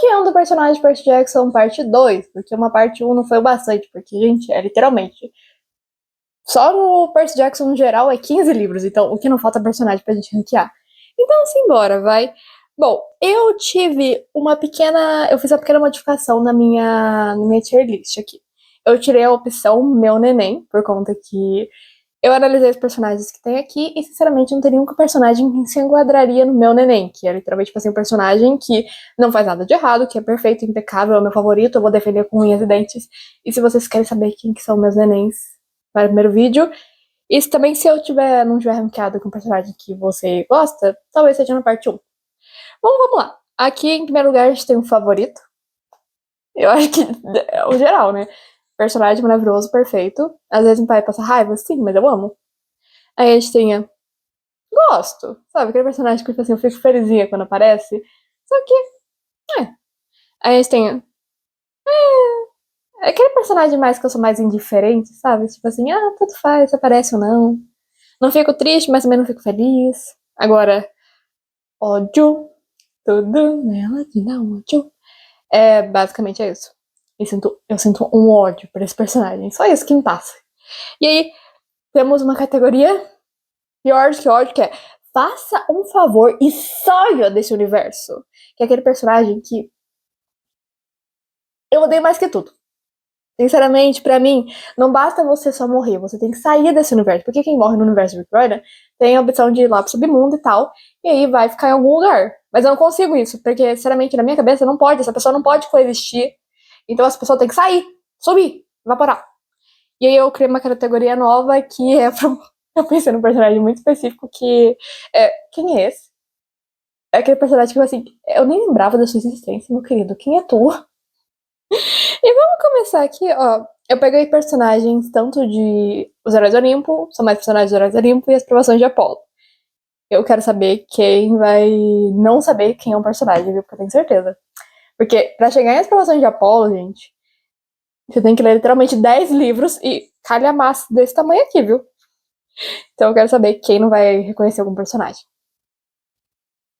Odiando do personagem de Percy Jackson parte 2, porque uma parte 1 não foi o bastante, porque, gente, é literalmente. Só no Percy Jackson no geral é 15 livros, então o que não falta é personagem pra gente ranquear. Então, simbora, vai. Bom, eu tive uma pequena. Eu fiz uma pequena modificação na minha tier list aqui. Eu tirei a opção Meu Neném, por conta que eu analisei os personagens que tem aqui e, sinceramente, não teria um personagem que se enquadraria no Meu Neném, que é literalmente, tipo assim, um personagem que não faz nada de errado, que é perfeito, impecável, é o meu favorito, eu vou defender com unhas e dentes. E se vocês querem saber quem que são meus nenéns, vai no primeiro vídeo. E também, se eu não tiver ranqueado com um personagem que você gosta, talvez seja na parte 1. Bom, vamos lá. Aqui, em primeiro lugar, a gente tem um favorito. Eu acho que é o geral, né? Personagem maravilhoso, perfeito. Às vezes meu pai passa raiva, sim, mas eu amo. Aí a gente tem gosto, sabe? Aquele personagem que, tipo assim, eu fico felizinha quando aparece. Só que, é. Aí a gente tem aquele personagem mais que eu sou mais indiferente, sabe? Tipo assim, tanto faz, se aparece ou não. Não fico triste, mas também não fico feliz. Agora, ódio, tudo nela te dá um ódio. Basicamente é isso. Eu sinto um ódio por esse personagem. Só isso que me passa. E aí, temos uma categoria pior que ódio, que é faça um favor e saia desse universo. Que é aquele personagem que eu odeio mais que tudo. Sinceramente, pra mim, não basta você só morrer, você tem que sair desse universo. Porque quem morre no universo de Victoria tem a opção de ir lá pro submundo e tal, e aí vai ficar em algum lugar. Mas eu não consigo isso, porque, sinceramente, na minha cabeça não pode, essa pessoa não pode coexistir. Então essa pessoa tem que sair, subir, evaporar. E aí eu criei uma categoria nova que é pro... Eu pensei num personagem muito específico que é... Quem é esse? É aquele personagem que, assim, eu nem lembrava da sua existência, meu querido. Quem é tu? E vamos começar aqui, ó. Eu peguei personagens tanto de Os Heróis do Olimpo, são mais personagens dos Heróis do Olimpo, e as Provações de Apolo. Eu quero saber quem vai não saber quem é um personagem, viu? Porque eu tenho certeza. Porque pra chegar em As Provações de Apolo, gente, você tem que ler literalmente 10 livros e calhamaço desse tamanho aqui, viu? Então eu quero saber quem não vai reconhecer algum personagem.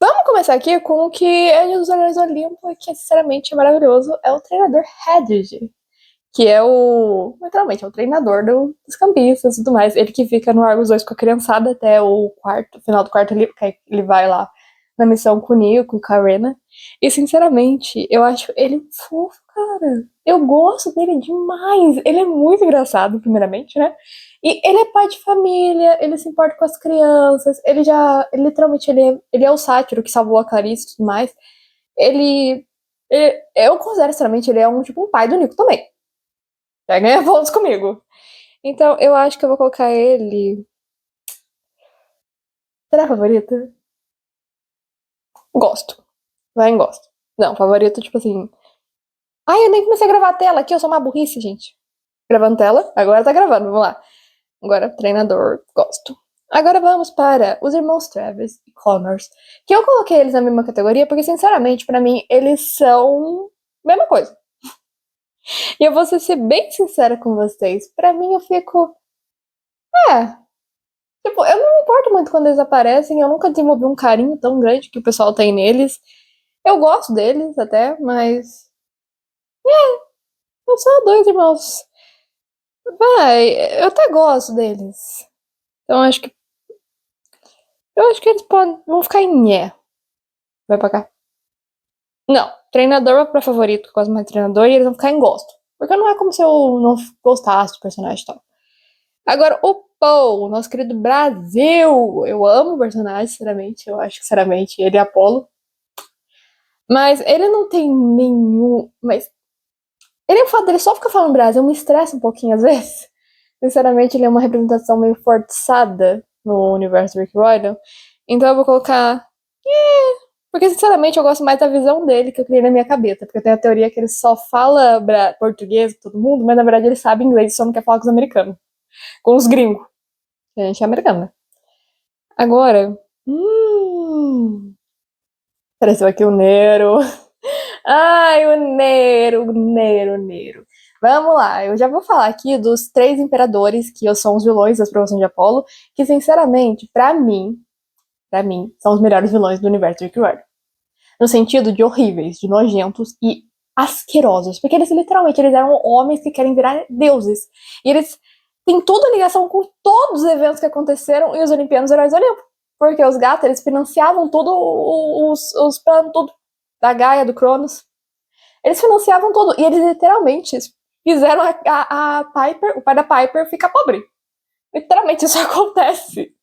Vamos começar aqui com o que é dos Heróis do Olimpo e que, sinceramente, é maravilhoso. É o treinador Hedwig, que é literalmente, é o treinador dos campistas e tudo mais. Ele que fica no Argos 2 com a criançada até o final do quarto livro, que ele vai lá na missão com o Nico e com a Rena. E, sinceramente, eu acho ele fofo, cara. Eu gosto dele demais. Ele é muito engraçado, primeiramente, né? E ele é pai de família, ele se importa com as crianças, ele literalmente, ele é o sátiro que salvou a Clarice e tudo mais. Eu considero, sinceramente, ele é tipo um pai do Nico também. Já ganha pontos comigo. Então, eu acho que eu vou colocar ele. Será favorita? Gosto. Vai em gosto. Não, favorito, tipo assim. Ai, eu nem comecei a gravar a tela aqui, eu sou uma burrice, gente. Gravando tela? Agora tá gravando, vamos lá. Agora, treinador, gosto. Agora vamos para os irmãos Travis e Connors. Que eu coloquei eles na mesma categoria porque, sinceramente, pra mim, eles são. Mesma coisa. E eu vou ser bem sincera com vocês. Pra mim, eu fico. É, tipo, eu não me importo muito quando eles aparecem, eu nunca desenvolvi um carinho tão grande que o pessoal tem neles. Eu gosto deles até, mas. São só dois irmãos. Vai, eu até gosto deles. Então eu acho que eles vão ficar em nhé. Vai pra cá. Não, treinador é pra favorito, gosto mais de treinador, e eles vão ficar em gosto. Porque não é como se eu não gostasse do personagem e tal. Agora, o Paul, nosso querido Brasil. Eu amo o personagem, sinceramente. Eu acho que, sinceramente, ele é Apolo. Mas ele não tem nenhum. Mas ele é o fato dele só ficar falando Brasil me estressa um pouquinho às vezes. Sinceramente, ele é uma representação meio forçada no universo do Rick Riordan. Então eu vou colocar. Porque, sinceramente, eu gosto mais da visão dele que eu criei na minha cabeça. Porque eu tenho a teoria que ele só fala português com todo mundo, mas na verdade ele sabe inglês e só não quer falar com os americanos. Com os gringos. A gente é americano, né? Agora. Apareceu aqui o Nero. Ai, o Nero, o Nero, o Nero. Vamos lá, eu já vou falar aqui dos três imperadores que são os vilões das Provações de Apolo, que sinceramente, pra mim, são os melhores vilões do universo de Rick Riordan. no sentido de horríveis, de nojentos e asquerosos, porque eles literalmente eles eram homens que querem virar deuses. E eles têm toda a ligação com todos os eventos que aconteceram e os Olimpianos Heróis do Olimpo. Porque os gatos, eles financiavam tudo os planos, tudo da Gaia, do Cronos. Eles financiavam tudo. E eles literalmente fizeram a Piper, o pai da Piper, ficar pobre. Literalmente isso acontece.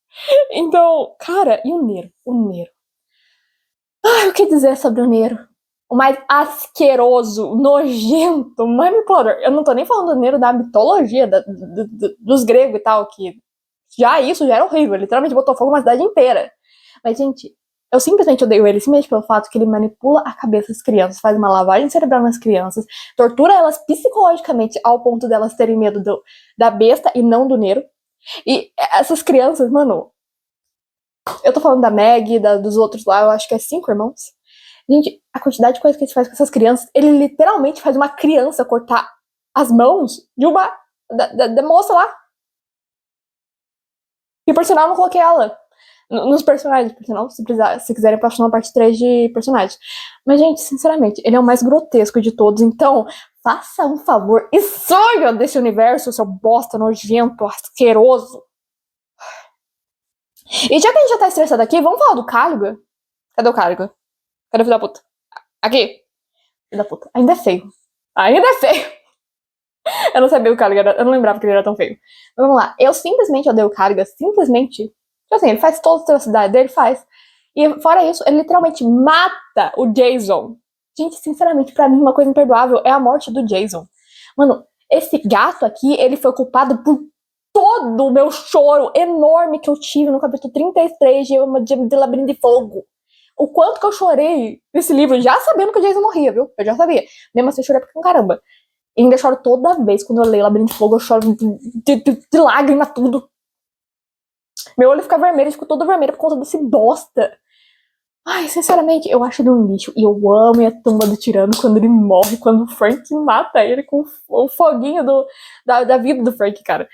Então, cara, e o Nero? O Nero. Ai, o que dizer sobre o Nero? O mais asqueroso, nojento, manipulador. Eu não tô nem falando do Nero da mitologia, dos gregos e tal, que isso já era horrível. Literalmente botou fogo na cidade inteira. Mas, gente, eu simplesmente odeio ele, simplesmente pelo fato que ele manipula a cabeça das crianças, faz uma lavagem cerebral nas crianças, tortura elas psicologicamente ao ponto delas terem medo da besta e não do Nero. E essas crianças, mano, eu tô falando da Meg, dos outros lá, eu acho que é 5 irmãos. Gente, a quantidade de coisa que ele faz com essas crianças, ele literalmente faz uma criança cortar as mãos de uma da moça lá. E por sinal, eu não coloquei ela nos personagens, por sinal, se quiserem passar uma parte 3 de personagens. Mas, gente, sinceramente, ele é o mais grotesco de todos, então faça um favor e saia desse universo, seu bosta nojento, asqueroso. E já que a gente já tá estressado aqui, vamos falar do Caliga? Cadê o Caliga? Cadê o filho da puta? Aqui. Filho da puta. Ainda é feio. Ainda é feio. Eu não sabia o Caliga, eu não lembrava que ele era tão feio. Mas vamos lá. Eu simplesmente odeio o Caliga, simplesmente. Assim, ele faz toda a atrocidade dele, faz. E fora isso, ele literalmente mata o Jason. Gente, sinceramente, pra mim, uma coisa imperdoável é a morte do Jason. Mano, esse gato aqui, ele foi culpado por todo o meu choro enorme que eu tive no capítulo 33 de Labirinto de Fogo. O quanto que eu chorei nesse livro, já sabendo que o Jason morria, viu? Eu já sabia. Mesmo assim, eu chorei pra caramba. E ainda choro toda vez quando eu leio Labirinto de Fogo, eu choro de lágrima, tudo. Meu olho fica vermelho, fico todo vermelho por conta desse bosta. Ai, sinceramente, eu acho ele um lixo. E eu amo a tumba do tirano quando ele morre, quando o Frank mata ele com o foguinho da vida do Frank, cara.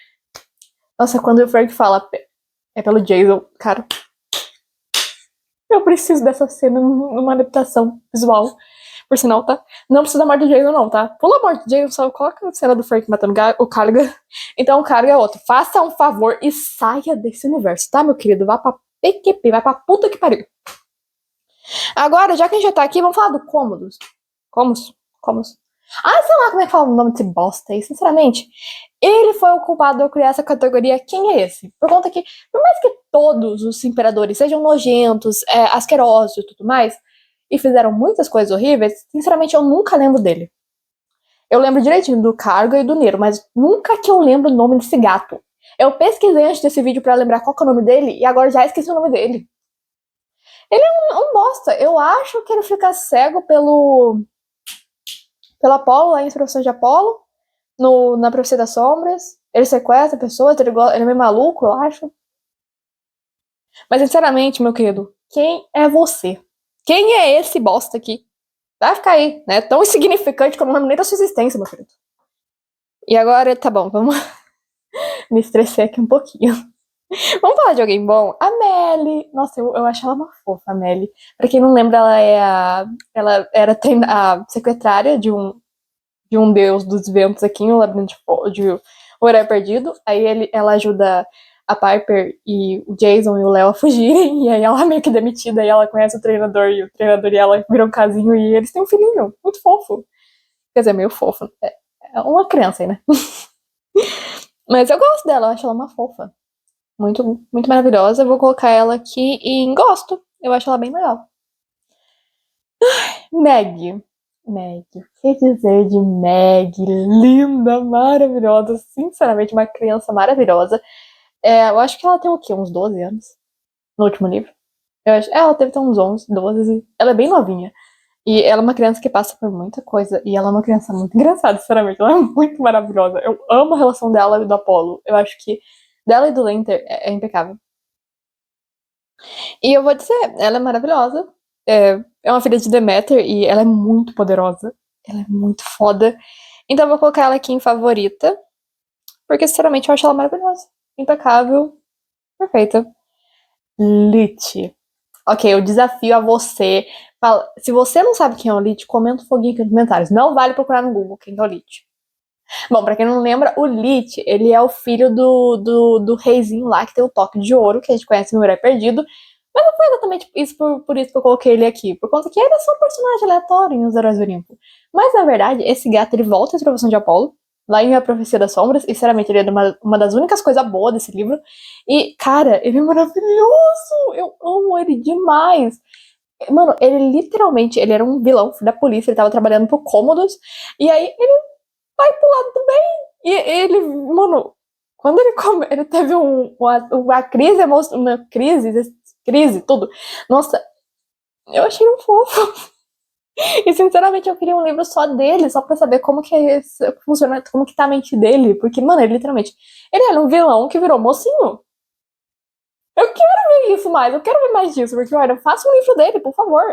Nossa, quando o Frank fala é pelo Jason, cara. Eu preciso dessa cena numa adaptação visual. Por sinal, tá? Não precisa da morte do Jason, não, tá? Pula a morte do Jason, só coloca a cena do Frank matando o Caliga. Então o Caliga é outro. Faça um favor e saia desse universo, tá, meu querido? Vá pra PQP, vai pra puta que pariu. Agora, já que a gente já tá aqui, vamos falar do Cômodos. Cômodos. Ah, sei lá como é que fala o nome desse bosta aí, sinceramente. Ele foi o culpado de eu criar essa categoria. Quem é esse? Por conta que, por mais que todos os imperadores sejam nojentos, asquerosos e tudo mais, e fizeram muitas coisas horríveis, sinceramente eu nunca lembro dele. Eu lembro direitinho do Cargo e do Nero, mas nunca que eu lembro o nome desse gato. Eu pesquisei antes desse vídeo pra lembrar qual que é o nome dele, e agora já esqueci o nome dele. Ele é um bosta. Eu acho que ele fica cego pelo Apolo, lá em Instruções de Apolo, na Profecia das Sombras. Ele sequestra pessoas, ele é meio maluco, eu acho. Mas, sinceramente, meu querido, quem é você? Quem é esse bosta aqui? Vai ficar aí, né? Tão insignificante que eu não lembro nem da sua existência, meu querido. E agora, tá bom, vamos me estressei aqui um pouquinho. Vamos falar de alguém bom? A Melly. Nossa, eu acho ela uma fofa, a Melly. Pra quem não lembra, ela era a secretária de um deus dos ventos aqui no Labirinto de Horário Perdido. Aí ela ajuda a Piper e o Jason e o Léo a fugirem. E aí ela é meio que demitida. E ela conhece o treinador e ela viram um casinho. E eles têm um filhinho muito fofo. Quer dizer, meio fofo. É uma criança aí, né? Mas eu gosto dela, eu acho ela uma fofa. Muito, muito maravilhosa. Eu vou colocar ela aqui em gosto. Eu acho ela bem legal. Meg. Meg. O que dizer de Meg? Linda, maravilhosa. Sinceramente, uma criança maravilhosa. Eu acho que ela tem o quê? Uns 12 anos? No último livro. Ela deve ter uns 11, 12. Ela é bem novinha. E ela é uma criança que passa por muita coisa. E ela é uma criança muito engraçada, sinceramente. Ela é muito maravilhosa. Eu amo a relação dela e do Apollo. Eu acho que dela e do Lenter é impecável. E eu vou dizer, ela é maravilhosa. É uma filha de Deméter e ela é muito poderosa. Ela é muito foda. Então eu vou colocar ela aqui em favorita. Porque, sinceramente, eu acho ela maravilhosa. Impecável. Perfeita. Lit. Ok, eu desafio a você Fala, se você não sabe quem é o Lich, comenta um foguinho aqui nos comentários. Não vale procurar no Google quem é o Lich. Bom, pra quem não lembra, o Lich, ele é o filho do reizinho lá, que tem o toque de ouro, que a gente conhece no Herói Perdido. Mas não foi exatamente isso por isso que eu coloquei ele aqui. Por conta que ele é só um personagem aleatório em Os Heróis do Olimpo. Mas, na verdade, esse gato, ele volta à profissão de Apolo, lá em A Profecia das Sombras. E, sinceramente, ele é uma das únicas coisas boas desse livro. E, cara, ele é maravilhoso! Eu amo ele demais! Mano, ele literalmente, ele era um vilão da polícia, ele tava trabalhando pro Cômodos. E aí, ele vai pro lado do bem. E ele, mano, quando ele teve uma crise emocional, crise, tudo. Nossa, eu achei um fofo. E sinceramente eu queria um livro só dele, só pra saber como que funciona, como que tá a mente dele. Porque, mano, ele literalmente, ele era um vilão que virou mocinho. Eu quero ver isso mais, eu quero ver mais disso, porque, olha, faça um livro dele, por favor.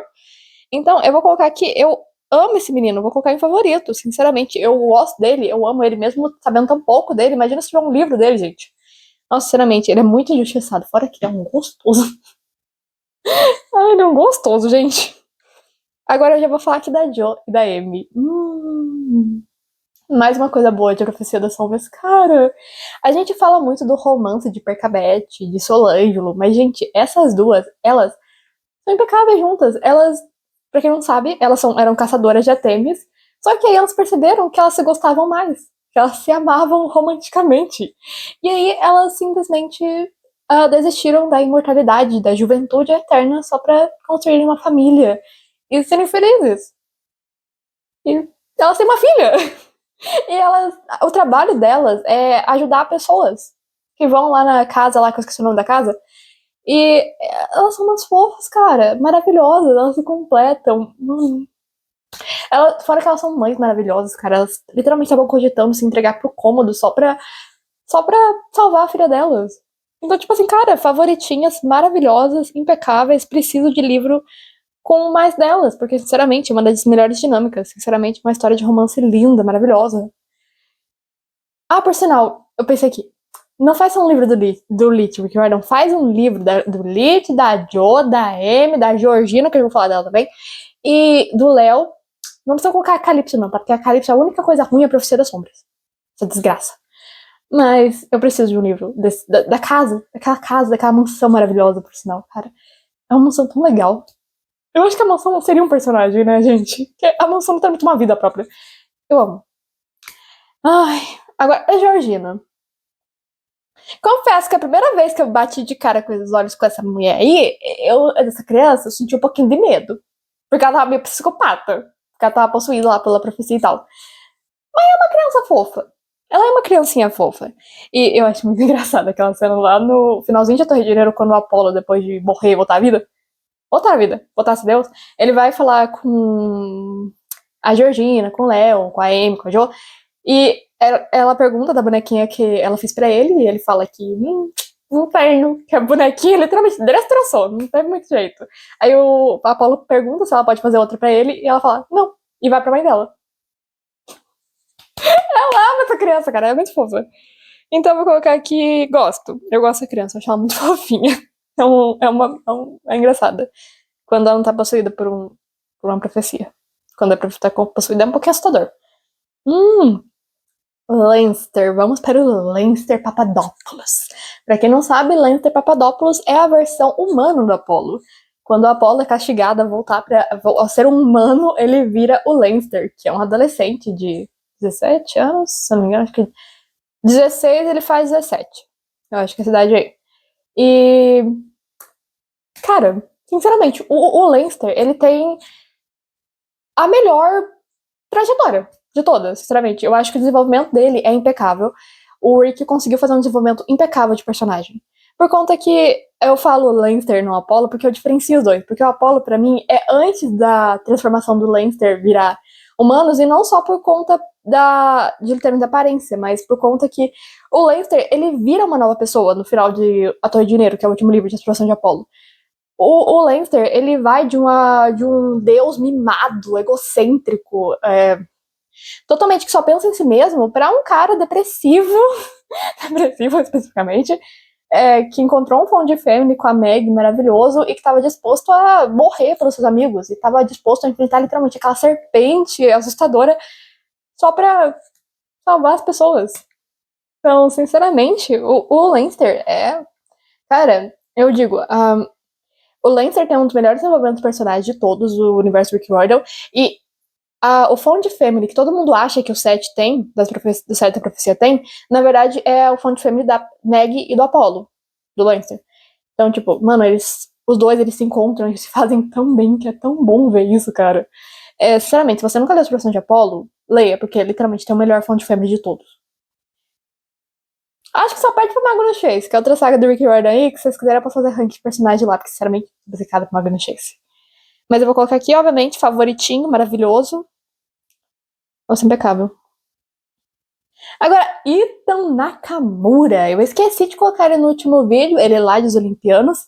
Então, eu vou colocar aqui, eu amo esse menino, vou colocar em favorito, sinceramente. Eu gosto dele, eu amo ele, mesmo sabendo tão pouco dele. Imagina se tiver um livro dele, gente. Nossa, sinceramente, ele é muito injustiçado. Fora que ele é um gostoso. Ai, ele é um gostoso, gente. Agora eu já vou falar aqui da Jo e da Amy. Mais uma coisa boa de A Profecia das Sombras. Cara, a gente fala muito do romance de Percabete, de Solângelo, mas, gente, essas duas, elas são impecáveis juntas. Elas, pra quem não sabe, eram caçadoras de Artemis, só que aí elas perceberam que elas se gostavam mais, que elas se amavam romanticamente. E aí elas simplesmente desistiram da imortalidade, da juventude eterna, só pra construírem uma família e serem felizes. E elas têm uma filha. E o trabalho delas é ajudar pessoas que vão lá na casa, lá que eu esqueci o nome da casa. E elas são umas fofas, cara, maravilhosas, elas se completam. Fora que elas são mães maravilhosas, cara, elas literalmente estavam cogitando se entregar pro Cômodo só pra salvar a filha delas. Então, tipo assim, cara, favoritinhas maravilhosas, impecáveis, preciso de livro com mais delas, porque, sinceramente, é uma das melhores dinâmicas. Sinceramente, uma história de romance linda, maravilhosa. Ah, por sinal, eu pensei aqui. Não faz um livro do Lit, Rick Riordan. Faz um livro do Lit, da Jo, da Amy, da Georgina, que eu vou falar dela também, e do Léo. Não precisa colocar a Calypso, não, porque a Calypso, a única coisa ruim é a Profecia das Sombras. Essa desgraça. Mas eu preciso de um livro da casa, daquela mansão maravilhosa, por sinal, cara. É uma mansão tão legal. Eu acho que a mansão seria um personagem, né, gente? Porque a mansão não tem muito uma vida própria. Eu amo. Ai, agora, a Georgina. Confesso que a primeira vez que eu bati de cara com os olhos com essa mulher aí, essa criança, eu senti um pouquinho de medo. Porque ela tava meio psicopata. Porque ela tava possuída lá pela profecia e tal. Mas é uma criança fofa. Ela é uma criancinha fofa. E eu acho muito engraçada aquela cena lá no finalzinho de Torre de Janeiro, quando o Apolo, depois de morrer e voltar à vida, voltasse Deus, ele vai falar com a Georgina, com o Léo, com a Amy, com a Jo, e ela pergunta da bonequinha que ela fez pra ele, e ele fala que não tenho, que a bonequinha literalmente destroçou, não tem muito jeito. Aí o Apolo pergunta se ela pode fazer outra pra ele, e ela fala, não, e vai pra mãe dela. Ela ama essa criança, cara, é muito fofa. Então eu vou colocar aqui, gosto. Eu gosto da criança, eu acho ela muito fofinha. É engraçada. Quando ela não tá possuída por uma profecia. Quando a profecia tá possuída é um pouquinho assustador. Leinster, vamos para o Leinster Papadopoulos. Pra quem não sabe, Leinster Papadopoulos é a versão humana do Apolo. Quando o Apolo é castigado a voltar a ser um humano, ele vira o Leinster, que é um adolescente de 17 anos, se não me engano, acho que 16 ele faz 17. Eu acho que é a cidade aí. E, cara, sinceramente, o Leinster, ele tem a melhor trajetória de todas, sinceramente. Eu acho que o desenvolvimento dele é impecável. O Rick conseguiu fazer um desenvolvimento impecável de personagem. Por conta que eu falo Leinster no Apollo porque eu diferencio os dois. Porque o Apollo, pra mim, é antes da transformação do Leinster virar humanos, e não só por conta de ele ter muita aparência, mas por conta que o Leinster, ele vira uma nova pessoa no final de A Torre de Dinheiro, que é o último livro de exploração de Apollo. O Leinster, ele vai de um deus mimado, egocêntrico, totalmente que só pensa em si mesmo, pra um cara depressivo, depressivo especificamente, que encontrou um Found Family com a Meg maravilhoso e que estava disposto a morrer pelos seus amigos e estava disposto a enfrentar literalmente aquela serpente assustadora só pra salvar as pessoas. Então, sinceramente, o Lancer Cara, eu digo, o Lancer tem um dos melhores desenvolvimentos de personagens de todos do universo Rick Riordan e o Found Family que todo mundo acha que o Seth tem, do Seth da Profecia tem, na verdade é o Found Family da Meg e do Apollo, do Lancer. Então, tipo, mano, os dois eles se encontram, eles se fazem tão bem que é tão bom ver isso, cara. Sinceramente, se você nunca leu os personagens de Apollo, leia, porque literalmente tem o melhor Found Family de todos. Acho que só perde pro Magnus Chase, que é outra saga do Rick Riordan aí, que se vocês quiserem eu posso fazer ranking de personagem lá, porque sinceramente, obcecada pro Magnus Chase. Mas eu vou colocar aqui, obviamente, favoritinho, maravilhoso. Nossa, impecável. Agora, Ethan Nakamura. Eu esqueci de colocar ele no último vídeo, ele é lá dos Olimpianos.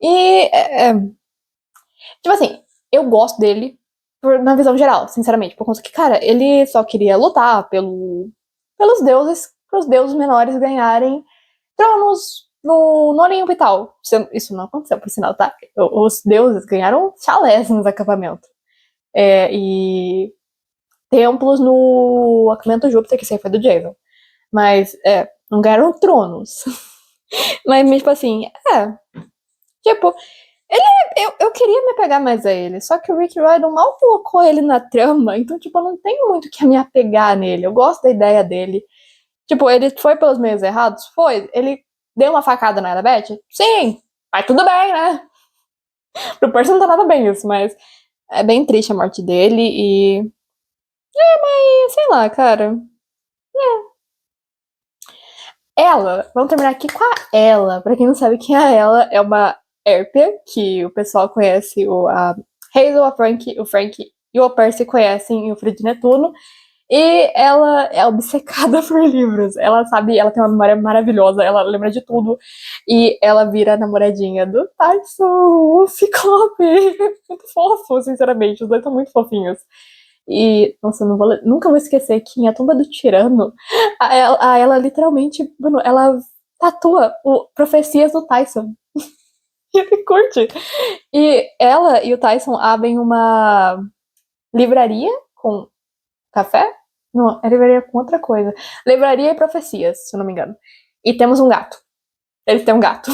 E, tipo assim, eu gosto dele na visão geral, sinceramente. Por conta que, cara, ele só queria lutar pelos deuses, pros deuses menores ganharem tronos no Olimpo e tal. Isso não aconteceu, por sinal, tá? Os deuses ganharam chalés nos acampamentos. E templos no acampamento Júpiter, que sempre foi do Jason. Mas, não ganharam tronos. Mas, tipo assim, tipo, eu queria me apegar mais a ele, só que o Rick Riordan mal colocou ele na trama, então, tipo, eu não tenho muito que me apegar nele. Eu gosto da ideia dele. Tipo, ele foi pelos meios errados? Foi. Ele deu uma facada na Annabeth? Sim. Mas tudo bem, né? Pro Percy não tá nada bem isso, mas é bem triste a morte dele e... sei lá, cara. Vamos terminar aqui com a Ela. Pra quem não sabe quem é a Ela, é uma Hérpia, que o pessoal conhece, a Hazel, o Frank e o Percy conhecem o Filho de Netuno. E ela é obcecada por livros. Ela sabe, ela tem uma memória maravilhosa, ela lembra de tudo. E ela vira a namoradinha do Tyson, o Ciclope. Muito fofo, sinceramente. Os dois são muito fofinhos. E, nossa, nunca vou esquecer que em A Tumba do Tirano, ela literalmente, mano, ela tatua profecias do Tyson. E ele curte. E ela e o Tyson abrem uma livraria com café? Não, é livraria com outra coisa. Livraria e profecias, se eu não me engano. E temos um gato. Eles têm um gato.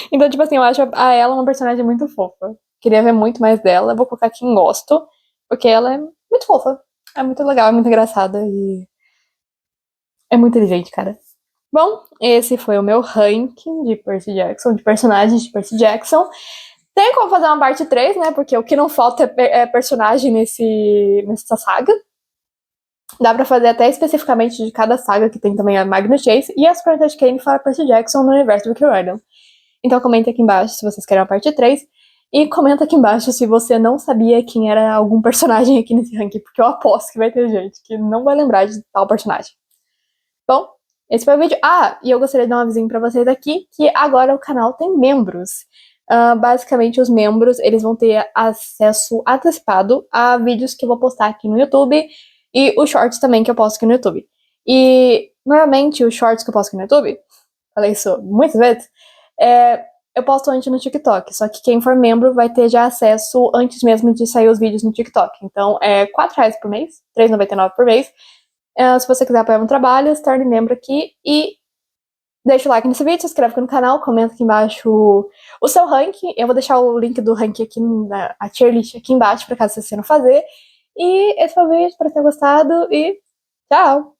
Então, tipo assim, eu acho a ela uma personagem muito fofa. Queria ver muito mais dela. Vou colocar aqui em gosto, porque ela é muito fofa. É muito legal, é muito engraçada e é muito inteligente, cara. Bom, esse foi o meu ranking de Percy Jackson, de personagens de Percy Jackson. Tem como fazer uma parte 3, né? Porque o que não falta é personagem nessa saga. Dá pra fazer até especificamente de cada saga, que tem também a Magnus Chase e as Crônicas de Kane para Percy Jackson no universo do Rick Riordan. Então comenta aqui embaixo se vocês querem a parte 3. E comenta aqui embaixo se você não sabia quem era algum personagem aqui nesse ranking, porque eu aposto que vai ter gente que não vai lembrar de tal personagem. Bom, esse foi o vídeo. E eu gostaria de dar um avisinho pra vocês aqui, que agora o canal tem membros. Basicamente, os membros, eles vão ter acesso antecipado a vídeos que eu vou postar aqui no YouTube e os shorts também que eu posto aqui no YouTube. E, normalmente, os shorts que eu posto aqui no YouTube, falei isso muitas vezes, eu posto antes no TikTok, só que quem for membro vai ter já acesso antes mesmo de sair os vídeos no TikTok. Então, é R$4 por mês, R$3,99 por mês. Se você quiser apoiar meu trabalho, se torne membro aqui e deixa o like nesse vídeo, se inscreve aqui no canal, comenta aqui embaixo o seu ranking. Eu vou deixar o link do ranking aqui, a tier list aqui embaixo, para caso você não fazer. E esse foi o vídeo, espero ter gostado e tchau!